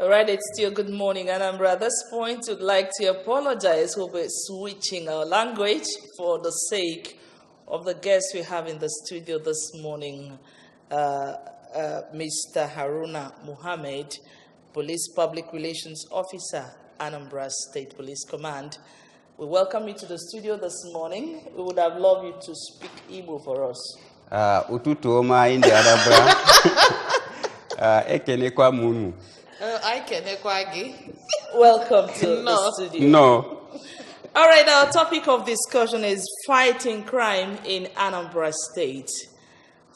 All right, it's still good morning, Anambra. At this point, we'd like to apologize. We'll be switching our language for the sake of the guests we have in the studio this morning, Mr. Haruna Muhammad, Police Public Relations Officer, Anambra State Police Command. We welcome you to the studio this morning. We would have loved you to speak Igbo for us. Ututu oma indi Anambra. Ekenekwa munu. Welcome to the studio. No. All right, our topic of discussion is fighting crime in Anambra State.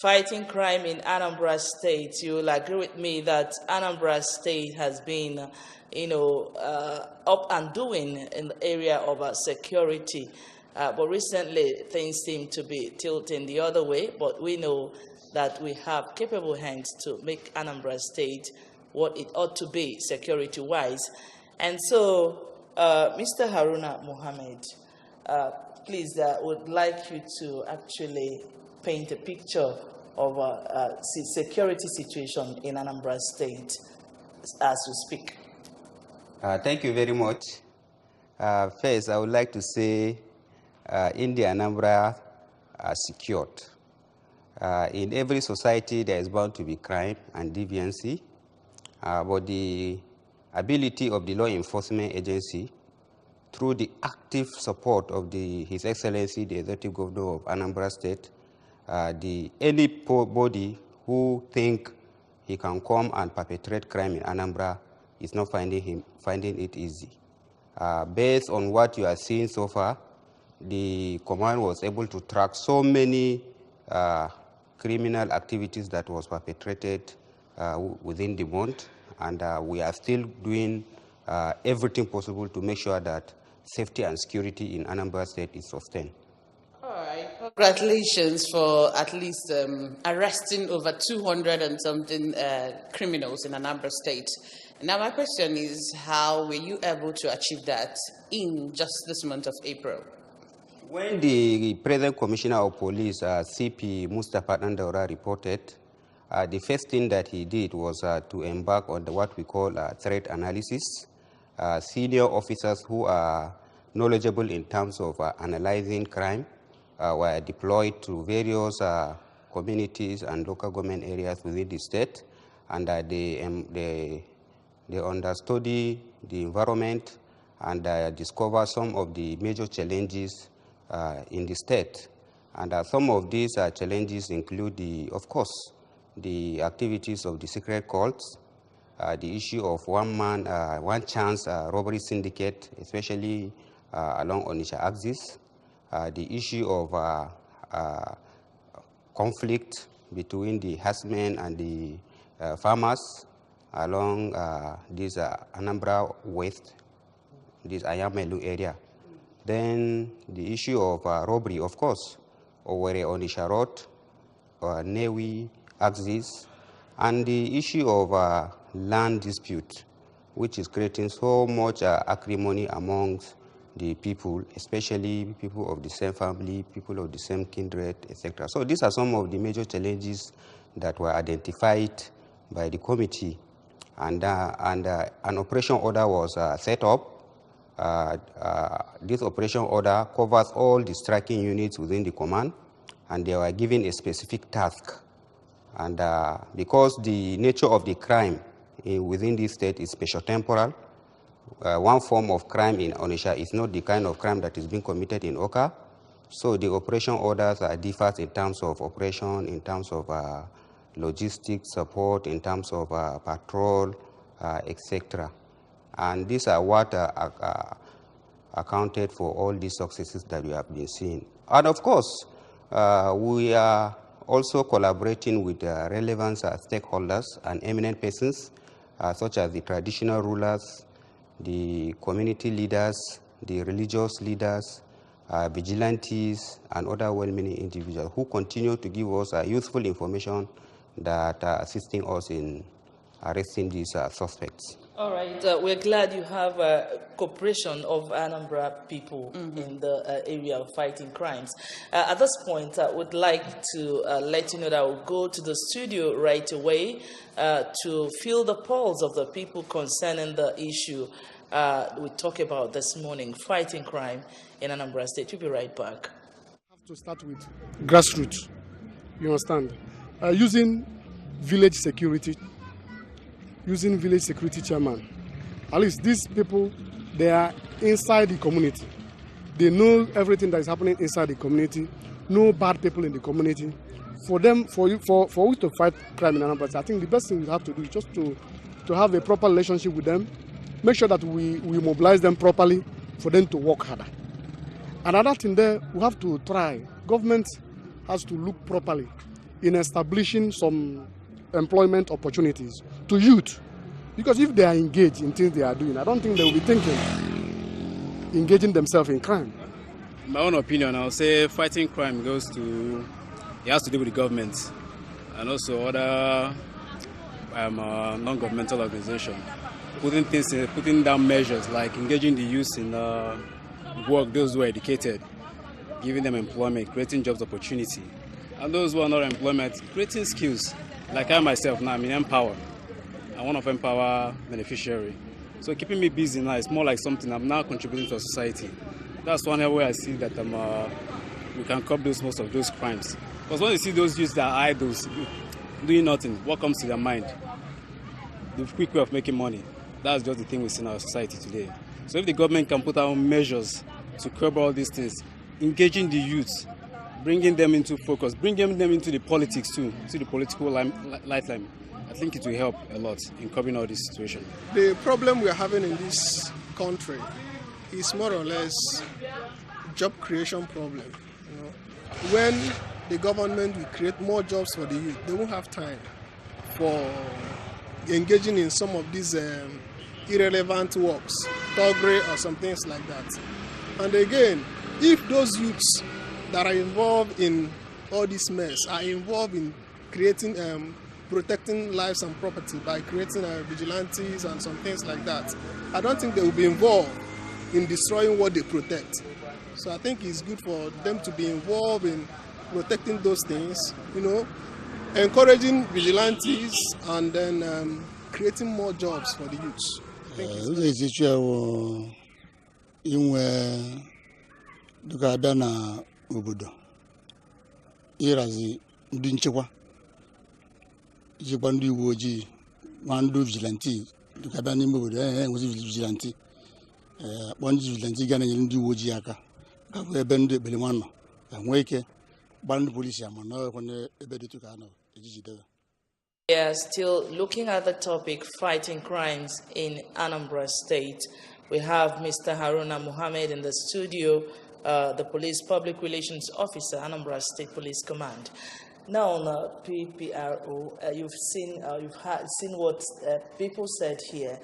Fighting crime in Anambra State. You will agree with me that Anambra State has been, up and doing in the area of security. But recently, things seem to be tilting the other way. But we know that we have capable hands to make Anambra State what it ought to be security-wise. And so, Mr. Haruna Muhammad, please, would like you to actually paint a picture of the security situation in Anambra State as we speak. Thank you very much. First, I would like to say India and Anambra are secured. In every society, there is bound to be crime and deviancy. But the ability of the law enforcement agency, through the active support of His Excellency, the Executive Governor of Anambra State, anybody who think he can come and perpetrate crime in Anambra is not finding it easy. Based on what you are seeing so far, the command was able to track so many criminal activities that was perpetrated within the month, and we are still doing everything possible to make sure that safety and security in Anambra State is sustained. All right. Congratulations for at least arresting over 200 and something criminals in Anambra State. Now my question is, how were you able to achieve that in just this month of April? When the present Commissioner of Police, CP Mustapha Nandaura, reported, the first thing that he did was to embark on what we call threat analysis. Senior officers who are knowledgeable in terms of analyzing crime were deployed to various communities and local government areas within the state, and they understudy the environment and discover some of the major challenges in the state. And some of these challenges include, of course, the activities of the secret cults, the issue of one chance robbery syndicate, especially along Onitsha axis, the issue of conflict between the herdsmen and the farmers along this Anambra West, this Ayamelu area. Then the issue of robbery, of course, over Onitsha Road, Newi axis, and the issue of land dispute, which is creating so much acrimony amongst the people, especially people of the same family, people of the same kindred, etc. So these are some of the major challenges that were identified by the committee, and an operation order was set up. This operation order covers all the striking units within the command, and they were given a specific task. And because the nature of the crime within this state is spatio-temporal, one form of crime in Onitsha is not the kind of crime that is being committed in Oka. So the operation orders differs in terms of operation, in terms of logistics support, in terms of patrol, etc. And these are what accounted for all these successes that we have been seeing. And of course, we are also collaborating with relevant stakeholders and eminent persons, such as the traditional rulers, the community leaders, the religious leaders, vigilantes, and other well-meaning individuals who continue to give us useful information that are assisting us in arresting these suspects. All right, we're glad you have cooperation of Anambra people in the area of fighting crimes. At this point, I would like to let you know that we'll go to the studio right away to feel the pulse of the people concerning the issue we talk about this morning, fighting crime in Anambra State. We'll be right back. Have to start with grassroots, you understand? Using village security chairman. At least these people, they are inside the community. They know everything that is happening inside the community, no bad people in the community. For them, for you to fight crime in Anambra, I think the best thing we have to do is just to have a proper relationship with them, make sure that we mobilize them properly for them to work harder. Another thing there, we have to try, government has to look properly in establishing some employment opportunities to youth. Because if they are engaged in things they are doing, I don't think they will be thinking engaging themselves in crime. In my own opinion, I'll say fighting crime it has to do with the government and also other non-governmental organizations. Putting down measures like engaging the youth in work, those who are educated, giving them employment, creating jobs opportunity. And those who are not employment, creating skills. Like I myself now, I'm in Empower. I'm one of Empower beneficiary. So keeping me busy now is more like something I'm now contributing to society. That's one way I see that we can curb most of those crimes. Because when you see those youths that are idols, doing nothing, what comes to their mind? The quick way of making money. That's just the thing we see in our society today. So if the government can put out measures to curb all these things, engaging the youth, bringing them into focus, bringing them into the politics too, to the political lifeline, I think it will help a lot in curbing all this situation. The problem we are having in this country is more or less job creation problem. You know, when the government will create more jobs for the youth, they won't have time for engaging in some of these irrelevant works, thuggery or some things like that. And again, if those youths that are involved in all this mess are involved in creating, protecting lives and property by creating vigilantes and some things like that, I don't think they will be involved in destroying what they protect. So I think it's good for them to be involved in protecting those things, you know, encouraging vigilantes and then creating more jobs for the youths. Obodo ịrazi ndị nchekwa ijikwa ndị uwe ojii ma ndị vigilante dịka bịa n'ime obodo enwezi vigilante kpọọ ndị vigilante ga na-enyere ndị uwe ojii aka gabụ ebe ndị ekperima nọ enwee ike gbara ndị polisi ama na ọkwa ebe dịtụ ka a nọ ejijidebe. We are still looking at the topic fighting crimes in Anambra State. We have Mr. Haruna Muhammad in the studio, the Police Public Relations Officer, Anambra State Police Command. Now on PPRO, you've seen what people said here.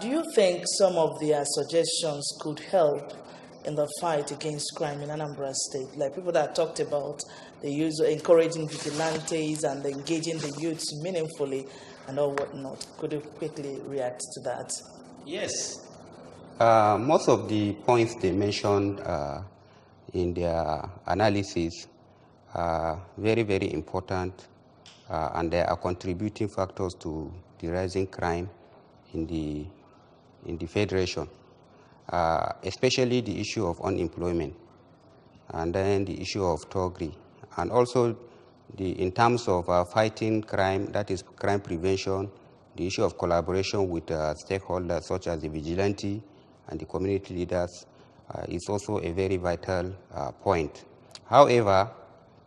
Do you think some of their suggestions could help in the fight against crime in Anambra State? Like people that talked about the use of encouraging vigilantes and engaging the youths meaningfully and all whatnot. Could you quickly react to that? Yes. Most of the points they mentioned in their analysis are very, very important, and they are contributing factors to the rising crime in the Federation, especially the issue of unemployment, and then the issue of thuggery, and also in terms of fighting crime, that is crime prevention, the issue of collaboration with stakeholders such as the vigilante and the community leaders is also a very vital point. However,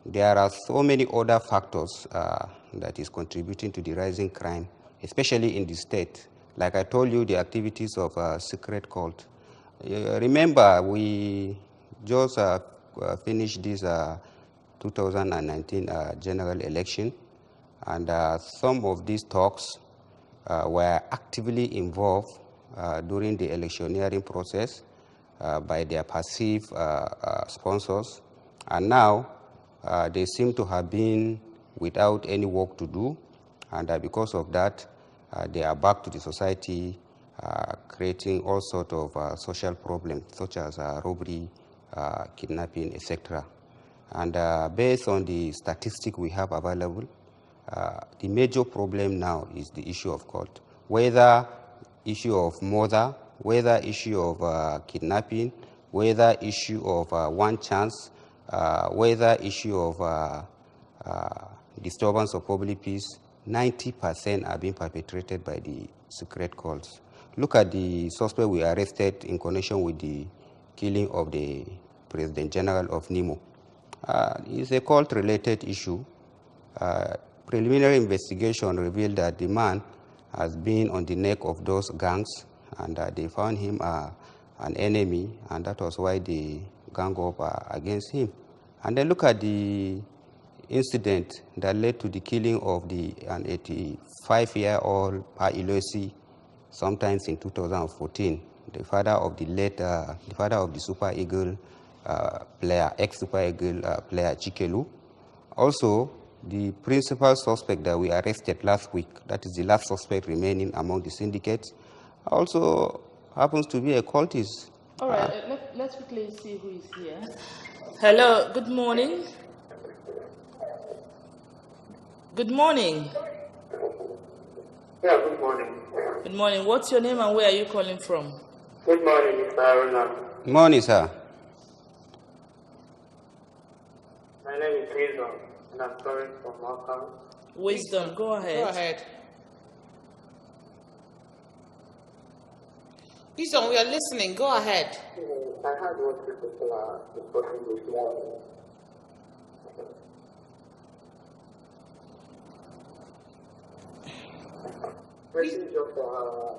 there are so many other factors that is contributing to the rising crime, especially in the state. Like I told you, the activities of secret cult. Remember, we just finished this 2019 general election, and some of these talks were actively involved during the electioneering process by their passive sponsors, and now they seem to have been without any work to do, and because of that, they are back to the society creating all sorts of social problems such as robbery, kidnapping, etc. And based on the statistic we have available, the major problem now is the issue of court, whether issue of murder, whether issue of kidnapping, whether issue of one chance, whether issue of disturbance of public peace. 90% are being perpetrated by the secret cults. Look at the suspect we arrested in connection with the killing of the President General of Nimo. It's a cult-related issue. Preliminary investigation revealed that the man has been on the neck of those gangs, and they found him an enemy, and that was why they gang up against him. And then look at the incident that led to the killing of an 85-year-old Pa Ilosi, sometimes in 2014, the father of the Super Eagle player, ex-Super Eagle player Chikelu. Also, the principal suspect that we arrested last week, that is the last suspect remaining among the syndicates, also happens to be a cultist. All right, let's quickly see who is here. Hello, good morning. Good morning. Yeah, good morning. Good morning. What's your name and where are you calling from? Good morning, Mr. Aruna. Good morning, sir. My name is Wisdom, and I'm calling from Malcolm. Wisdom, go ahead. Go ahead. Wisdom, we are listening. Go ahead. I heard what you people are discussing this morning. Pressing job for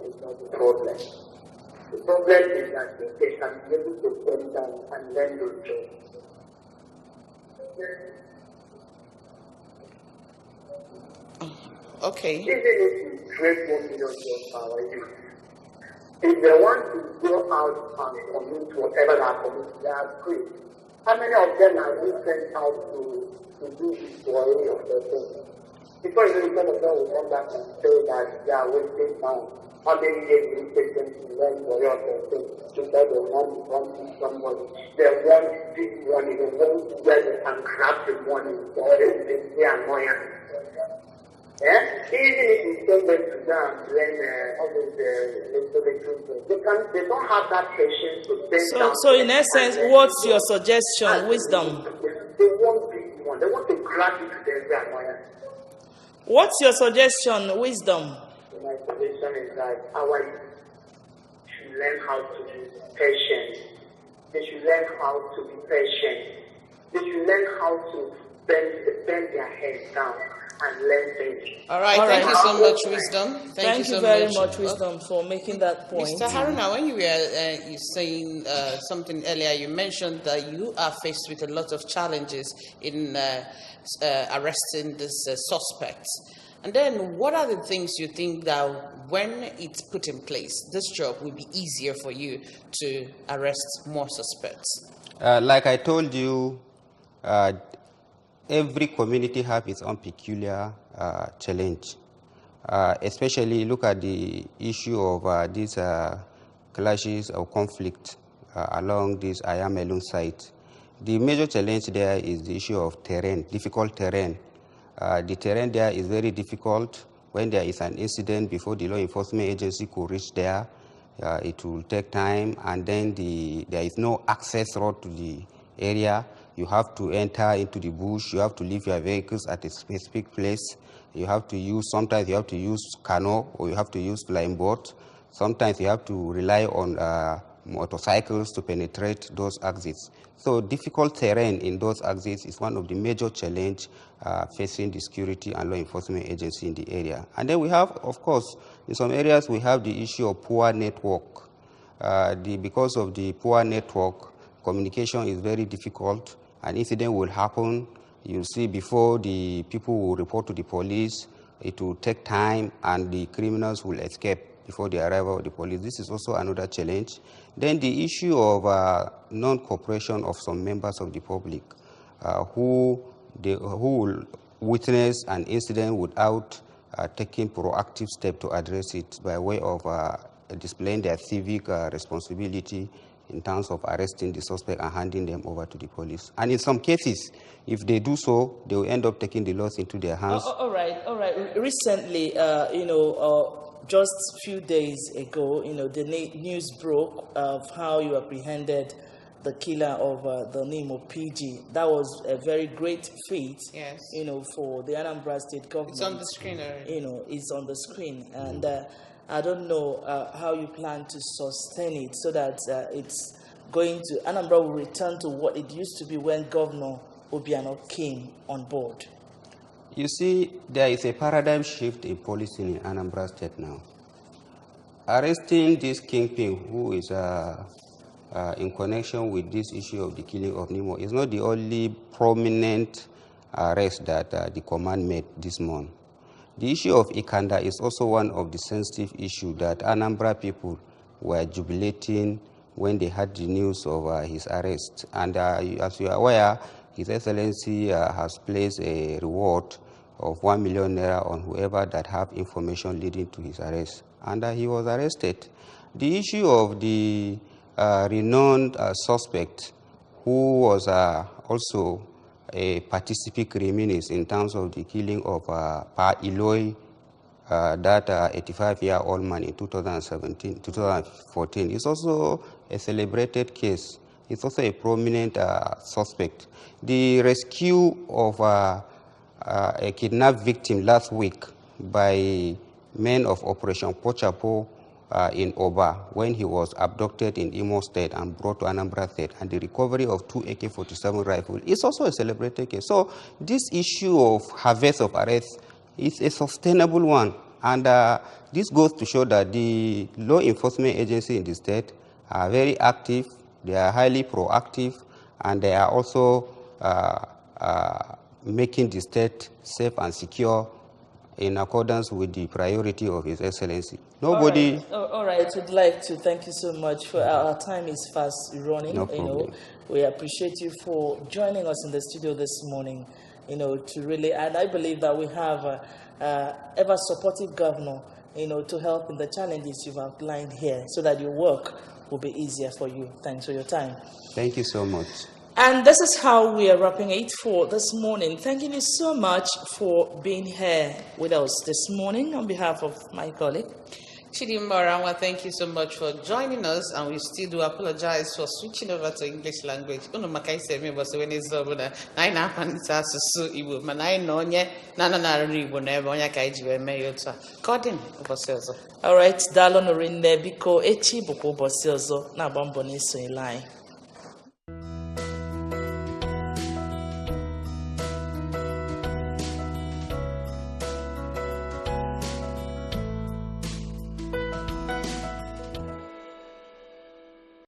is not the problem. The problem is that they can be able to bend down and learn those jobs. Okay. Even if you create 1 million jobs for our youth, if they want to go out and commit whatever they are committing, they are free. How many of them are being sent out to do this for any of their things? Before you know, some of them will come back and say that they are wasting time. How many years will it take them to learn for your things? Because they want to somebody. They want big money. They want where they can grab the money for everything. They are annoying. Yeah? Even if you send them to them and learn all those they don't have that patience to bend down. So in essence, what's your suggestion, Wisdom? They want big money. They want to grab it to them. They are annoying. What's your suggestion, Wisdom? My suggestion is that our youth should learn how to be patient. They should learn how to be patient. They should learn how to bend their heads down and learn things. All right. Thank you so much, Wisdom. Thank you so very much, Wisdom, for making that point. Mr. Haruna, when you were saying something earlier, you mentioned that you are faced with a lot of challenges in arresting these suspects. And then what are the things you think that when it's put in place, this job will be easier for you to arrest more suspects? Like I told you, every community has its own peculiar challenge. Especially look at the issue of these clashes or conflict along this Ayamelun site. The major challenge there is the issue of terrain, difficult terrain. The terrain there is very difficult. When there is an incident, before the law enforcement agency could reach there, it will take time, and then there is no access road to the area. You have to enter into the bush. You have to leave your vehicles at a specific place. Sometimes you have to use canoe, or you have to use flying boat. Sometimes you have to rely on motorcycles to penetrate those exits. So difficult terrain in those exits is one of the major challenges facing the security and law enforcement agency in the area. And then we have, of course, in some areas we have the issue of poor network. Because of the poor network, communication is very difficult. An incident will happen. You see, before the people will report to the police, it will take time, and the criminals will escape before the arrival of the police. This is also another challenge. Then the issue of non-cooperation of some members of the public who will witness an incident without taking proactive steps to address it by way of displaying their civic responsibility in terms of arresting the suspect and handing them over to the police. And in some cases, if they do so, they will end up taking the laws into their hands. All right. Recently, just a few days ago, the news broke of how you apprehended the killer of the name of PG. That was a very great feat, yes, for the Anambra State government. It's on the screen already. It's on the screen. And I don't know how you plan to sustain it so that Anambra will return to what it used to be when Governor Obiano came on board. You see, there is a paradigm shift in policing in Anambra State now. Arresting this kingpin who is in connection with this issue of the killing of Nemo is not the only prominent arrest that the command made this month. The issue of Ikanda is also one of the sensitive issues that Anambra people were jubilating when they heard the news of his arrest. And as you are aware, His Excellency has placed a reward of 1 million naira on whoever that have information leading to his arrest. And he was arrested. The issue of the renowned suspect who was also a participant criminal in terms of the killing of Pa Iloi, that 85-year-old man in 2014 is also a celebrated case. It's also a prominent suspect. The rescue of a kidnapped victim last week by men of Operation Pochapo in Oba when he was abducted in Imo State and brought to Anambra State, and the recovery of 2 AK-47 rifles is also a celebrated case. So this issue of harvest of arrests is a sustainable one, and this goes to show that the law enforcement agencies in the state are very active, they are highly proactive, and they are also making the state safe and secure in accordance with the priority of His Excellency. Nobody... All right. We'd like to thank you so much. For our time is fast running. No problem. We appreciate you for joining us in the studio this morning, to really, and I believe that we have ever supportive governor, to help in the challenges you've outlined here so that your work will be easier for you. Thanks for your time. Thank you so much. And this is how we are wrapping it for this morning. Thanking you so much for being here with us this morning on behalf of my colleague. Chidimma Oranwa, thank you so much for joining us, and we still do apologize for switching over to English language. Uno makai se me boss when is over na ina panita susu Igbo mana I no nye na Igbo na ebe onya kai ji we me yotu a. Godin boss ozo. All right, dalo no rinne biko echi boko boss ozo na bambo na so line.